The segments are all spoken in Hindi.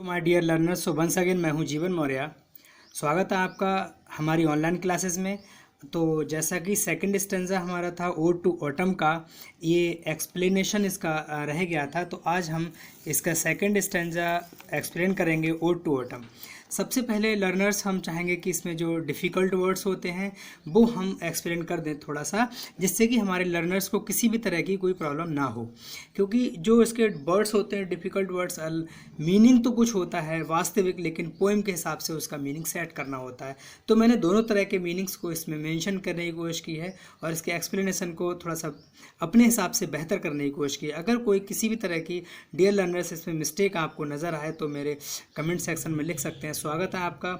My dear learners, so once again मैं हूं जीवन मौर्य। स्वागत है आपका हमारी ऑनलाइन क्लासेस में। तो जैसा कि सेकंड स्टेंजा हमारा था ओड टू ऑटम का, ये एक्सप्लेनेशन इसका रह गया था। तो आज हम इसका सेकंड स्टेंजा एक्सप्लेन करेंगे, ओड टू ऑटम। सबसे पहले लर्नर्स हम चाहेंगे कि इसमें जो डिफ़िकल्ट वर्ड्स होते हैं वो हम एक्सप्लेन कर दें थोड़ा सा, जिससे कि हमारे लर्नर्स को किसी भी तरह की कोई प्रॉब्लम ना हो। क्योंकि जो इसके वर्ड्स होते हैं डिफ़िकल्ट वर्ड्स, मीनिंग तो कुछ होता है वास्तविक, लेकिन पोएम के हिसाब से उसका मीनिंग सेट करना होता है। तो मैंने दोनों तरह के मीनिंग्स को इसमें मेंशन करने की कोशिश की है और इसके एक्सप्लेनेशन को थोड़ा सा अपने हिसाब से बेहतर करने की कोशिश की है। अगर कोई किसी भी तरह की डियर लर्नर्स इसमें मिस्टेक आपको नज़र आए तो मेरे कमेंट सेक्शन में लिख सकते हैं। स्वागत है आपका,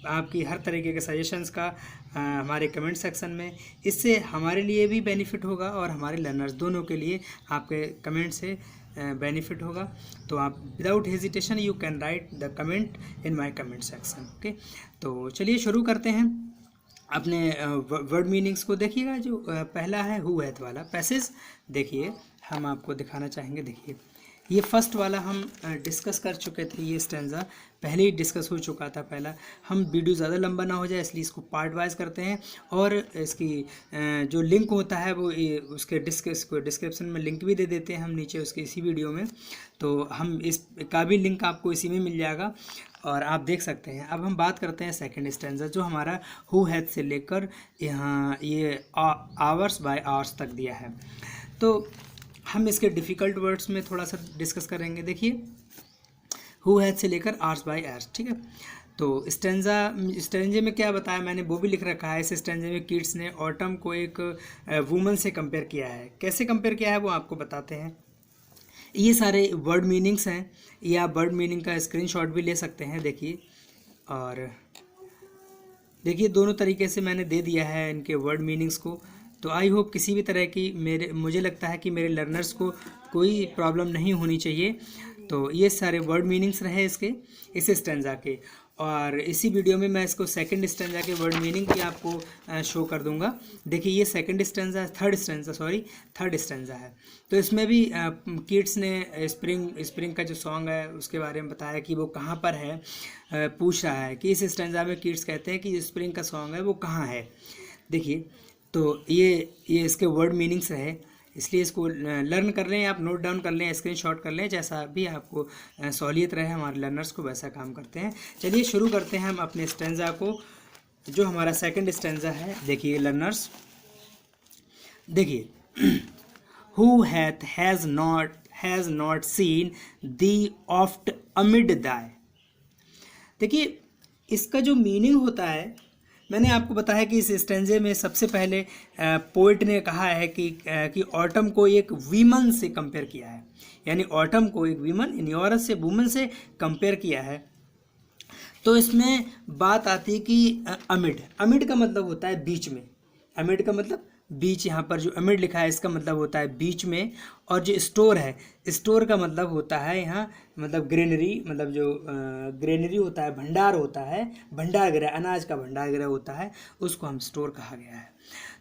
आपकी हर तरीके के सजेशंस का हमारे कमेंट सेक्शन में। इससे हमारे लिए भी बेनिफिट होगा और हमारे लर्नर्स दोनों के लिए आपके कमेंट से बेनिफिट होगा। तो आप without hesitation you can write the comment in my comment section. Okay, तो चलिए शुरू करते हैं अपने वर्ड मीनिंग्स को। देखिएगा जो पहला है हु हैथ वाला पैसेज, देखिए हम आपको दिखाना चाहेंगे। देखिए ये फर्स्ट वाला हम डिस्कस कर चुके थे, ये स्टैंजा पहले ही डिस्कस हो चुका था पहला। हम वीडियो ज़्यादा लंबा ना हो जाए इसलिए इसको पार्ट वाइज करते हैं, और इसकी जो लिंक होता है वो उसके डिस्क्रिप्शन में लिंक भी दे देते हैं हम नीचे उसके इसी वीडियो में। तो हम इसका भी लिंक आपको इसी में मिल जाएगा और आप देख सकते हैं। अब हम बात करते हैं सेकंड स्टैंजा, जो हमारा हु हैथ से लेकर यहाँ ये आवर्स बाय आवर्स तक दिया है। तो हम इसके डिफ़िकल्ट वर्ड्स में थोड़ा सा डिस्कस करेंगे। देखिए हु हैथ से लेकर आवर्स बाय आवर्स, ठीक है। तो स्टेंजे में क्या बताया मैंने वो भी लिख रखा है। इस स्टेंजे में किड्स ने ऑटम को एक वुमन से कंपेयर किया है। कैसे कंपेयर किया है वो आपको बताते हैं। ये सारे वर्ड मीनिंग्स हैं, ये आप वर्ड मीनिंग का स्क्रीनशॉट भी ले सकते हैं। देखिए, और देखिए दोनों तरीके से मैंने दे दिया है इनके वर्ड मीनिंग्स को। तो आई होप किसी भी तरह की मुझे लगता है कि मेरे लर्नर्स को कोई प्रॉब्लम नहीं होनी चाहिए। तो ये सारे वर्ड मीनिंग्स रहे इसके इस स्टैंजा के, और इसी वीडियो में मैं इसको सेकंड स्टैंजा के वर्ड मीनिंग भी आपको शो कर दूंगा। देखिए ये सेकंड स्टैंजा, थर्ड स्टैंजा है। तो इसमें भी किड्स ने स्प्रिंग का जो सॉन्ग है उसके बारे में बताया कि वो कहाँ पर है। पूछ रहा है कि इस स्टैंजा में किड्स कहते हैं कि स्प्रिंग का सॉन्ग है वो कहाँ है। देखिए तो ये इसके वर्ड मीनिंग्स रहे, इसलिए इसको लर्न कर लें, आप नोट डाउन कर लें, स्क्रीनशॉट कर लें, जैसा भी आपको सहूलियत रहे हमारे लर्नर्स को वैसा काम करते हैं। चलिए शुरू करते हैं हम अपने स्टैंजा को, जो हमारा सेकंड स्टैंजा है। देखिए लर्नर्स, देखिए who has not seen the oft amid दाय। देखिए इसका जो मीनिंग होता है, मैंने आपको बताया कि इस स्टेंजे में सबसे पहले पोइट ने कहा है कि ऑटम को एक वीमन से कंपेयर किया है, यानी ऑटम को एक वीमन यानी औरत से, वुमन से कंपेयर किया है। तो इसमें बात आती है कि अमिड का मतलब होता है बीच में। अमिड का मतलब बीच, यहाँ पर जो अमिड लिखा है इसका मतलब होता है बीच में। और जो स्टोर है, स्टोर का मतलब होता है यहाँ मतलब ग्रेनरी, मतलब जो ग्रेनरी होता है, भंडार होता है, भंडार गृह, अनाज का भंडार गृह होता है, उसको हम स्टोर कहा गया है।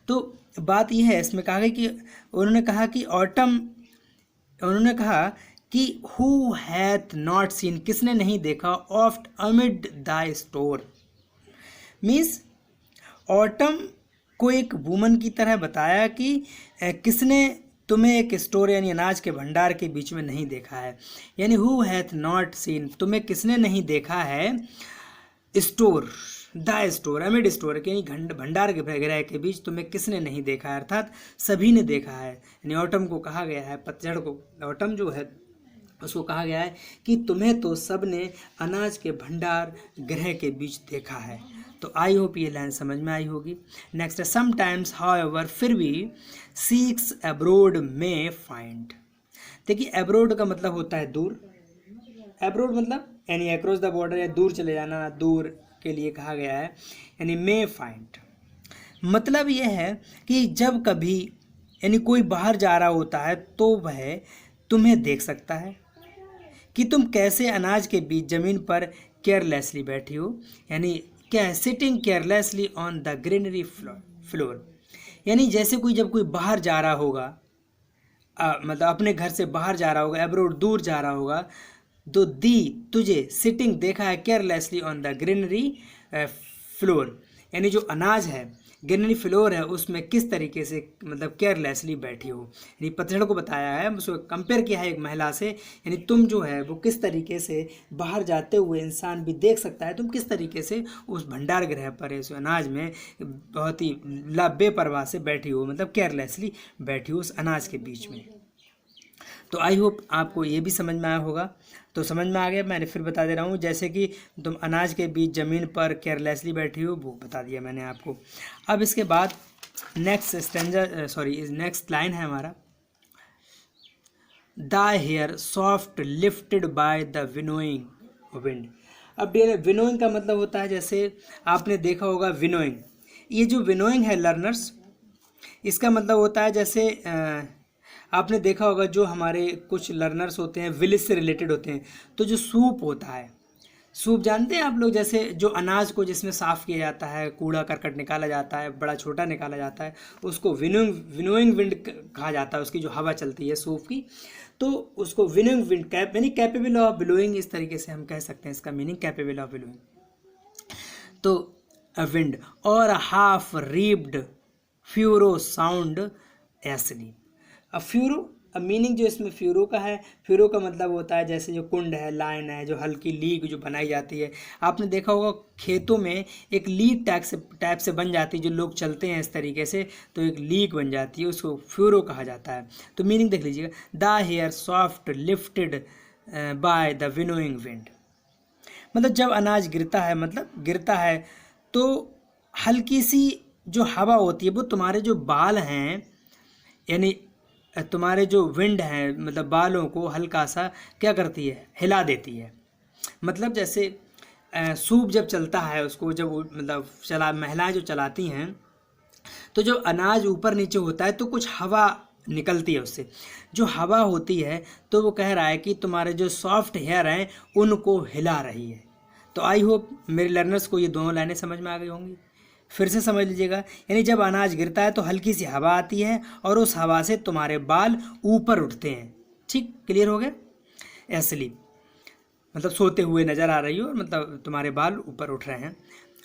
तो बात यह है, इसमें कहा गया कि उन्होंने कहा कि हु हैथ नॉट सीन, किसने नहीं देखा, oft amid the store, means autumn को एक वुमन की तरह बताया कि किसने तुम्हें एक स्टोर यानी अनाज के भंडार के बीच में नहीं देखा है। यानी हु हैथ नॉट सीन, तुम्हें किसने नहीं देखा है, store the store, amid store यानी भंडार के गृह के बीच तुम्हें किसने नहीं देखा है, अर्थात सभी ने देखा है। यानी ऑटम को कहा गया है, पतझड़ को, ऑटम जो है उसको कहा गया है कि तुम्हें तो सब ने अनाज के भंडार गृह के बीच देखा है। तो आई होप ये लाइन समझ में आई होगी। नेक्स्ट है समटाइम्स हाउएवर, फिर भी, सीक्स अब्रोड में फाइंड। देखिए अब्रोड का मतलब होता है दूर, अब्रोड मतलब यानी अक्रॉस द बॉर्डर या दूर चले जाना, दूर के लिए कहा गया है। यानी मे फाइंड मतलब यह है कि जब कभी यानी कोई बाहर जा रहा होता है तो वह तुम्हें देख सकता है कि तुम कैसे अनाज के बीच ज़मीन पर केयरलेसली बैठी हो। यानी क्या है, sitting carelessly on the greenery floor. यानी जैसे जब कोई बाहर जा रहा होगा, मतलब अपने घर से बाहर जा रहा होगा, अब्रोड दूर जा रहा होगा, दो दी तुझे सिटिंग देखा है carelessly on the greenery floor, यानी जो अनाज है ग्रीनरी फ्लोर है उसमें किस तरीके से मतलब केयरलेसली बैठी हो, यानी पतझड़ को बताया है, उसको कंपेयर किया है एक महिला से, यानी तुम जो है वो किस तरीके से बाहर जाते हुए इंसान भी देख सकता है, तुम किस तरीके से उस भंडार गृह पर उस अनाज में बहुत ही बेपरवाह से बैठी हो, मतलब केयरलेसली बैठी हो उस अनाज के बीच में। तो आई होप आपको ये भी समझ में आया होगा। तो समझ में आ गया, मैंने फिर बता दे रहा हूँ, जैसे कि तुम अनाज के बीच ज़मीन पर केयरलेसली बैठी हो, वो बता दिया मैंने आपको। अब इसके बाद नेक्स्ट लाइन है हमारा, the hair soft lifted by the winnowing wind. अब विनोइंग का मतलब होता है, जैसे आपने देखा होगा विनोइंग, ये जो विनोइंग है लर्नर्स, इसका मतलब होता है जैसे आपने देखा होगा जो हमारे कुछ लर्नर्स होते हैं विलेज से रिलेटेड होते हैं, तो जो सूप होता है, सूप जानते हैं आप लोग, जैसे जो अनाज को जिसमें साफ़ किया जाता है, कूड़ा करकट निकाला जाता है, बड़ा छोटा निकाला जाता है, उसको विनोइंग विंड कहा जाता है, उसकी जो हवा चलती है सूप की, तो उसको विनोइंग विंड यानी कैपेबल ऑफ ब्लोइंग, इस तरीके से हम कह सकते हैं, इसका मीनिंग कैपेबल ऑफ ब्लोइंग। तो विंड और हाफ रीब्ड फ्यूरो साउंड एसली। अब फ्यूरो, अब मीनिंग जो इसमें फ्यूरो का है, फ्यूरो का मतलब होता है जैसे जो कुंड है, लाइन है, जो हल्की लीक जो बनाई जाती है, आपने देखा होगा खेतों में एक लीक टाइप से बन जाती है, जो लोग चलते हैं इस तरीके से तो एक लीक बन जाती है, उसको फ्यूरो कहा जाता है। तो मीनिंग देख लीजिएगा, the hair soft lifted by the winnowing wind, मतलब जब अनाज गिरता है, मतलब गिरता है तो हल्की सी जो हवा होती है वो तुम्हारे जो बाल हैं, यानी तुम्हारे जो विंड हैं, मतलब बालों को हल्का सा क्या करती है, हिला देती है। मतलब जैसे सूप जब चलता है, उसको जब मतलब महिलाएं जो चलाती हैं, तो जो अनाज ऊपर नीचे होता है तो कुछ हवा निकलती है उससे, जो हवा होती है तो वो कह रहा है कि तुम्हारे जो सॉफ्ट हेयर हैं उनको हिला रही है। तो आई होप मेरे लर्नर्स को ये दोनों लाइनें समझ में आ गई होंगी। फिर से समझ लीजिएगा, यानी जब अनाज गिरता है तो हल्की सी हवा आती है और उस हवा से तुम्हारे बाल ऊपर उठते हैं। ठीक, क्लियर हो गया? एस्लीप मतलब सोते हुए नज़र आ रही हो, मतलब तुम्हारे बाल ऊपर उठ रहे हैं।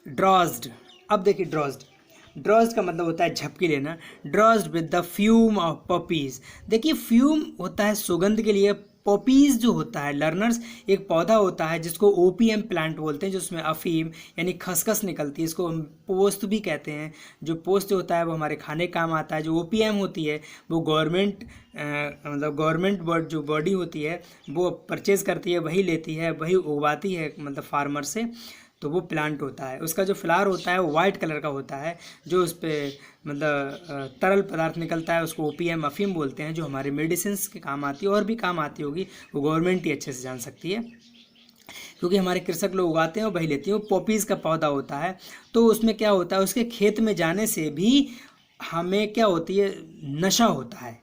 ड्रॉज्ड, अब देखिए ड्रॉज्ड का मतलब होता है झपकी लेना। Drowsed with the fume of poppies, देखिए फ्यूम होता है सुगंध के लिए, पॉपीज़ जो होता है लर्नर्स एक पौधा होता है जिसको ओपीएम प्लांट बोलते हैं, जिसमें अफीम यानी खसखस निकलती है, इसको हम पोस्त भी कहते हैं। जो पोस्त होता है वो हमारे खाने काम आता है। जो ओपीएम होती है वो गवर्नमेंट मतलब गवर्नमेंट जो बॉडी होती है वो परचेज़ करती है, वही लेती है, वही उगवाती है मतलब फार्मर से, तो वो प्लांट होता है। उसका जो फ्लावर होता है वो वाइट कलर का होता है, जो उस पर मतलब तरल पदार्थ निकलता है उसको ओपीएम अफीम बोलते हैं, जो हमारे मेडिसिन्स के काम आती है, और भी काम आती होगी, वो गवर्नमेंट ही अच्छे से जान सकती है, क्योंकि हमारे कृषक लोग उगाते हैं और वही लेते हैं। वो पॉपीज़ का पौधा होता है, तो उसमें क्या होता है, उसके खेत में जाने से भी हमें क्या होती है, नशा होता है।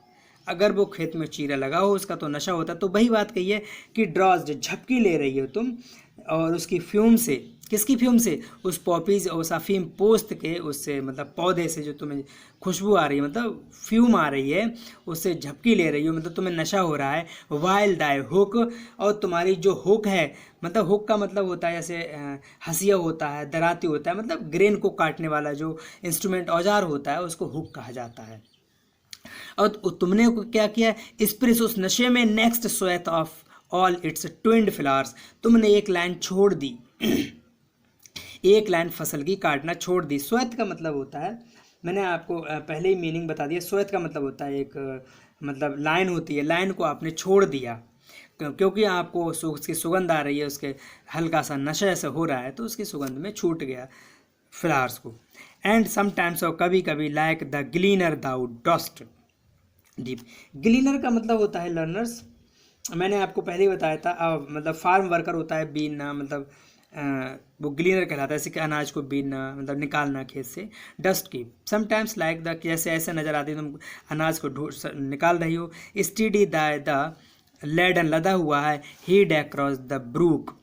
अगर वो खेत में चीरा लगा हो उसका तो नशा होता है। तो वही बात कही है कि ड्रॉज्ड झपकी ले रही हो तुम, और उसकी फ्यूम से, किसकी फ्यूम से, उस पॉपीज़ और उस अफीम पोस्त के उससे मतलब पौधे से जो तुम्हें खुशबू आ रही है, मतलब फ्यूम आ रही है, उससे झपकी ले रही हो, मतलब तुम्हें नशा हो रहा है। वाइल दाई हुक, और तुम्हारी जो हुक है, मतलब हुक का मतलब होता है जैसे हंसिया होता है, दराती होता है, मतलब ग्रेन को काटने वाला जो इंस्ट्रूमेंट औजार होता है उसको हुक कहा जाता है। और तुमने क्या किया, स्प्रिस उस नशे में, next swath of all its twined flowers, तुमने एक लाइन छोड़ दी एक लाइन फसल की काटना छोड़ दी। स्वेथ का मतलब होता है, मैंने आपको पहले ही मीनिंग बता दिया, स्वेथ का मतलब होता है एक मतलब लाइन होती है, लाइन को आपने छोड़ दिया क्योंकि आपको उसकी सुगंध आ रही है, उसके हल्का सा नशा ऐसा हो रहा है तो उसकी सुगंध में छूट गया फ्लावर्स को। एंड समटाइम्स, और कभी कभी, like the gleaner thou dost deep. Gleaner का मतलब होता है लर्नर्स, मैंने आपको पहले ही बताया था, मतलब फार्म वर्कर होता है, बीनना, मतलब वो ग्लीनर कहलाता है, जैसे कि अनाज को बीनना मतलब निकालना खेत से। डस्ट की, समटाइम्स लाइक द, जैसे ऐसे नज़र आती है तुम अनाज को निकाल रही हो। स्टीडी द लेडन, लदा हुआ है। Head across the brook,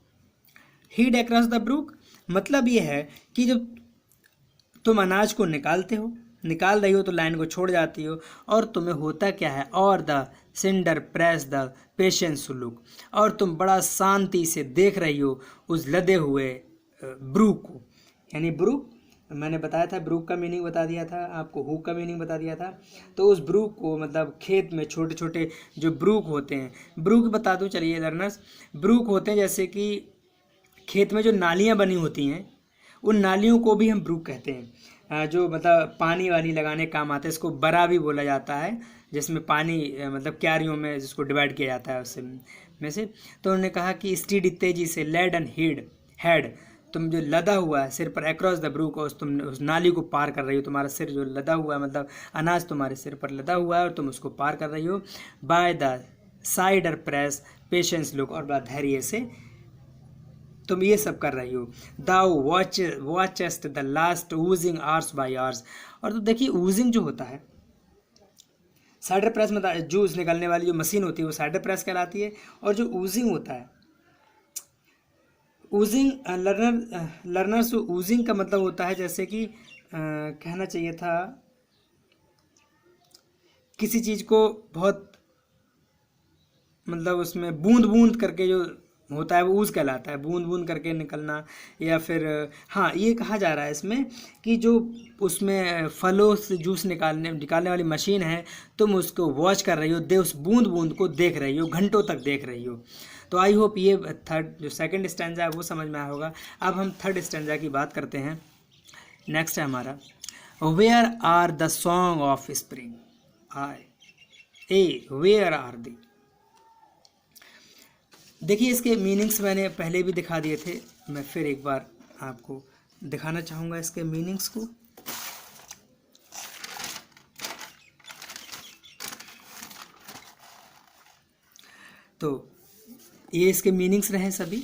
head across the brook मतलब ये है कि जब तुम अनाज को निकाल रही हो तो लाइन को छोड़ जाती हो, और तुम्हें होता क्या है, और the cider press the patience look, और तुम बड़ा शांति से देख रही हो उस लदे हुए ब्रू को। यानी ब्रू, मैंने बताया था, ब्रूक का मीनिंग बता दिया था आपको, हुक का मीनिंग बता दिया था। तो उस ब्रूक को मतलब खेत में छोटे छोटे जो ब्रूक होते हैं, ब्रूक बता दूं चलिए लर्नर्स, ब्रूक होते हैं जैसे कि खेत में जो नालियाँ बनी होती हैं, उन नालियों को भी हम ब्रूक कहते हैं। जो मतलब पानी वानी लगाने काम आते हैं, इसको बरा भी बोला जाता है, जिसमें पानी मतलब क्यारियों में जिसको डिवाइड किया जाता है उससे में से। तो उन्होंने कहा कि स्टीडी तेजी से लेड एंड हेड, तुम जो लदा हुआ है सिर पर अक्रॉस द ब्रूक, और तुम उस नाली को पार कर रही हो, तुम्हारा सिर जो लदा हुआ है मतलब अनाज तुम्हारे सिर पर लदा हुआ है और तुम उसको पार कर रही हो। By the cider press patience look, और बड़ा धैर्य से तुम ये सब कर रही हो। Thou watchest the last oozings hours by hours, और तो देखिए ऊजिंग जो होता है, साइडर प्रेस में जूस निकालने वाली जो मशीन होती है वो साइडर प्रेस कहलाती है। और जो ऊजिंग होता है, ऊजिंग लर्नर्स ऊजिंग का मतलब होता है जैसे कि कहना चाहिए था किसी चीज़ को बहुत मतलब उसमें बूंद बूंद करके जो होता है वो ऊज कहलाता है, बूंद बूंद करके निकलना। या फिर हाँ, ये कहा जा रहा है इसमें कि जो उसमें फलों से जूस निकालने वाली मशीन है, तुम उसको वॉच कर रही हो, उस बूंद बूंद को देख रही हो, घंटों तक देख रही हो। तो आई होप ये थर्ड जो सेकंड स्टैंजा है वो समझ में आया होगा। अब हम थर्ड स्टैंजा की बात करते हैं। नेक्स्ट है हमारा where are the song of spring, where are they. देखिए इसके मीनिंग्स मैंने पहले भी दिखा दिए थे, मैं फिर एक बार आपको दिखाना चाहूँगा इसके मीनिंग्स को। तो ये इसके मीनिंग्स रहे सभी,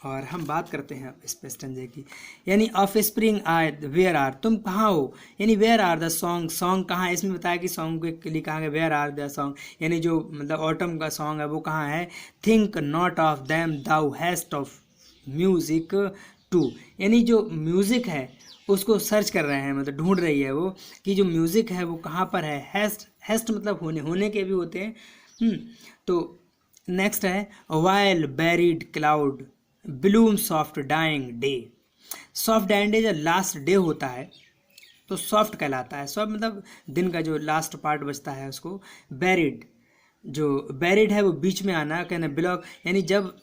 और हम बात करते हैं इस पे स्टैंजे की। यानी of spring ay where are, तुम कहाँ हो, यानी where are the song, song कहाँ है, इसमें बताया कि सॉन्ग के लिए कहाँ है वेयर आर द सॉन्ग, यानी जो मतलब ऑटम का सॉन्ग है वो कहाँ है। Think not of them thou hast of music too, यानी जो म्यूज़िक है उसको सर्च कर रहे हैं, मतलब ढूंढ रही है वो कि जो म्यूज़िक है वो कहाँ पर है। हैस्ट मतलब होने के भी होते हैं। तो नेक्स्ट है while barred cloud bloom soft dying day, soft dying day जब लास्ट डे होता है तो सॉफ्ट कहलाता है। सॉफ्ट मतलब दिन का जो लास्ट पार्ट बचता है उसको। बैरिड, जो बैरिड है वो बीच में आना, कहना ब्लॉक, यानी जब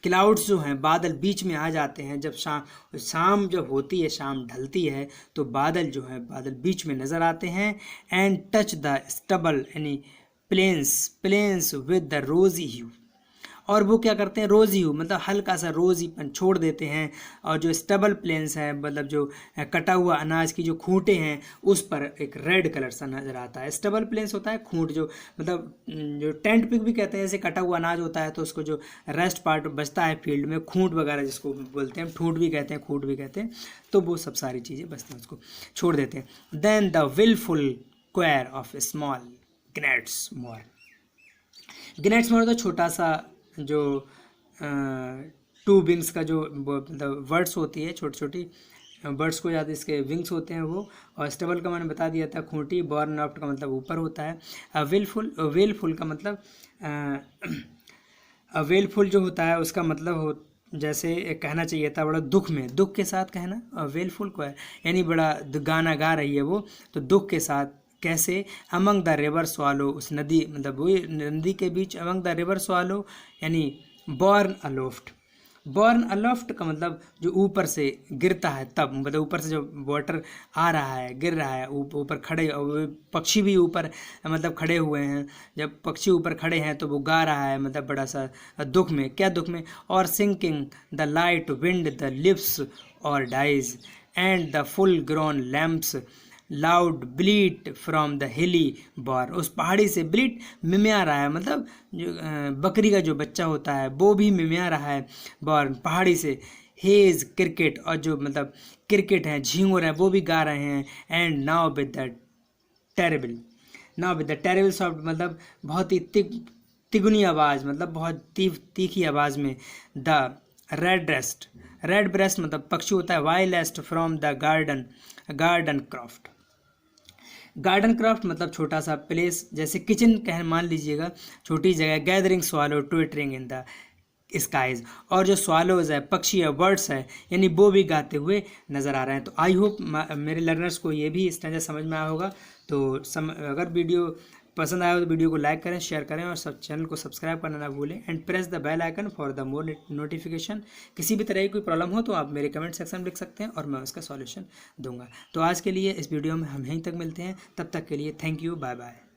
क्लाउड्स जो हैं बादल बीच में आ जाते हैं, जब शाम जब होती है, शाम ढलती है तो बादल जो है बादल बीच में नज़र आते हैं। एंड टच द स्टबल यानी प्लेन्स विद द रोजी ह्यू, और वो क्या करते हैं, रोजी ह्यू मतलब हल्का सा रोजीपन छोड़ देते हैं। और जो स्टबल प्लेन्स है मतलब जो कटा हुआ अनाज की जो खूंटे हैं उस पर एक रेड कलर सा नज़र आता है। स्टबल प्लेन्स होता है खूंट, जो मतलब जो टेंट पिक भी कहते हैं, जैसे कटा हुआ अनाज होता है तो उसको जो रेस्ट पार्ट बचता है फील्ड में, खूंट वगैरह जिसको बोलते हैं, ठूंठ भी कहते हैं, खूंट भी कहते हैं, तो वो सब सारी चीज़ें बचती हैं उसको छोड़ देते हैं। Then the wailful choir of small gnats mourn, gnats mourn तो छोटा सा जो टू विंग्स का जो मतलब वर्ड्स होती है, छोटी छोटी बर्ड्स को याद इसके विंग्स होते हैं वो। और स्टेबल का मैंने बता दिया था खूंटी, बॉर्न आउट का मतलब ऊपर होता है। वेलफुल का मतलब वेलफुल जो होता है उसका मतलब हो जैसे कहना चाहिए था बड़ा दुख में, दुख के साथ कहना वेलफुल को है, यानी बड़ा गाना गा रही है वो तो दुख के साथ। कैसे, अमंग द रिवर स्वालो, उस नदी मतलब वही नदी के बीच, अमंग द रिवर स्वालो यानी बॉर्न अलोफ्ट। बॉर्न अलोफ्ट का मतलब जो ऊपर से गिरता है तब, मतलब ऊपर से जो वाटर आ रहा है गिर रहा है ऊपर खड़े, पक्षी भी ऊपर मतलब खड़े हुए हैं, जब पक्षी ऊपर खड़े हैं तो वो गा रहा है मतलब बड़ा सा दुख में। क्या दुख में, और sinking the light wind the lives or dies and the full grown lambs loud bleat from the hilly bourn, उस पहाड़ी से ब्लीट मिमिया रहा है, मतलब जो बकरी का जो बच्चा होता है वो भी मिमिया रहा है बॉर पहाड़ी से। हेज क्रिकेट, और जो मतलब क्रिकेट है झींगुर है वो भी गा रहे हैं। And now with the terrible soft मतलब बहुत ही तिगुनी आवाज़, मतलब बहुत तीखी आवाज़ में। द रेड ब्रेस्ट मतलब पक्षी होता है, वाइलेस्ट from the garden croft, garden croft मतलब छोटा सा प्लेस, जैसे किचन कह मान लीजिएगा, छोटी जगह। Gathering swallow twittering in the skies, और जो स्वालोज है, पक्षी है, बर्ड्स है, यानी वो भी गाते हुए नज़र आ रहे हैं। तो आई होप मेरे लर्नर्स को ये भी इस तरह समझ में आया होगा। तो अगर वीडियो पसंद आया हो तो वीडियो को लाइक करें, शेयर करें और सब चैनल को सब्सक्राइब करना ना भूलें and press the bell icon for the more notification. किसी भी तरह की कोई प्रॉब्लम हो तो आप मेरे कमेंट सेक्शन में लिख सकते हैं और मैं उसका सॉल्यूशन दूंगा। तो आज के लिए इस वीडियो में हम यहीं तक मिलते हैं, तब तक के लिए थैंक यू, बाय बाय।